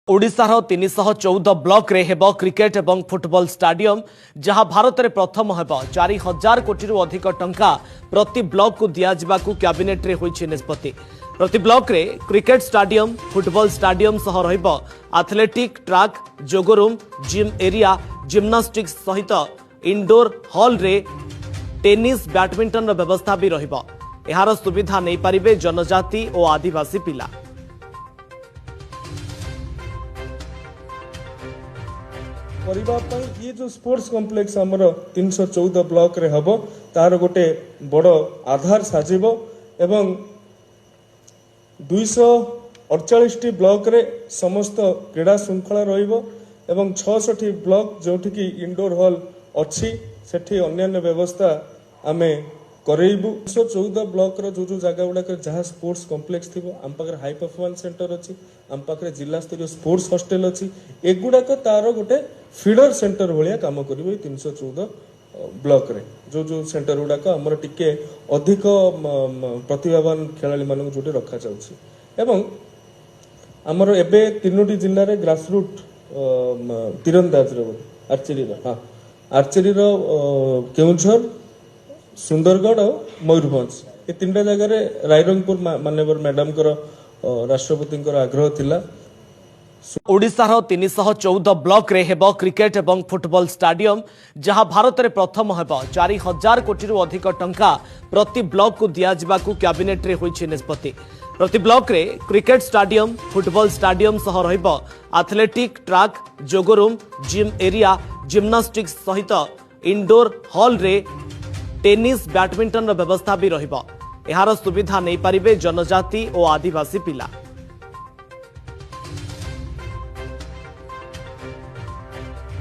ओडिशार 314 ब्लॉक रे हेब क्रिकेट एवं फुटबॉल स्टाडियम जहां भारत में प्रथम हेब 4000 कोटी अधिक टंका प्रति ब्लॉक को दिया कैबिनेट रे होइछि निष्पत्ति। प्रति ब्लॉक रे क्रिकेट स्टाडियम फुटबॉल स्टाडियम सह रहिब athletic track jog room gym area gymnastics सहित इंडोर हॉल रे टेनिस बैडमिंटन व्यवस्था भी रहिब। एहार सुविधा नहीं पारिबे जनजाति और आदिवासी पिला। ये जो स्पोर्ट्स कॉम्प्लेक्स आमर 314 ब्लॉक रे हबो तार गोटे बड़ आधार साजिबो एवं 248 ब्लॉक रे समस्त क्रीड़ा श्रृंखला रहिबो एवं 66 ब्लॉक जोठी की इंडोर हॉल अच्छी सेठी अन्य व्यवस्था आमे करेइबु। 114 ब्लॉक रो जो जगह गुड़ाक जहाँ स्पोर्ट्स कॉम्प्लेक्स थी आम पाखे हाई परफॉर्मेंस सेंटर अच्छी आम पाखे जिला स्तरीय स्पोर्ट्स हॉस्टल अच्छी एगुड़ाक तार गोटे फीडर सेंटर भाया काम कर 314 ब्लॉक रे जो सेंटर गुड़ाक आमर टिके अधिक प्रतिभावान खेलाड़ी मान जो रखा जाउछि एवं आमर एबे 3टी जिल्ला रे ग्रासरूट तीरंदाज आर्चेरी केउझर सुंदरगढ़ और मयूरभंज ये 3टा जगह रायरंगपुर माननीय मैडम राष्ट्रपति आग्रह थिला। ओडिशार 314 ब्लॉक रे हेब क्रिकेट एवं फुटबॉल स्टाडियम जहां भारत में प्रथम हेब 4000 कोटी अधिक टंका प्रति ब्लॉक को दिया कैबिनेट रे होइछि निष्पत्ति। प्रति ब्लॉक रे क्रिकेट स्टाडियम फुटबॉल स्टाडियम सह रहिब athletic track jog room gym area gymnastics सहित इंडोर हॉल रे टेनिस बैडमिंटन व्यवस्था भी रहिब। एहार सुविधा नहीं पारिबे जनजाति और आदिवासी पिला।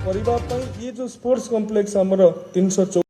ये जो स्पोर्ट्स कॉम्प्लेक्स आमर 314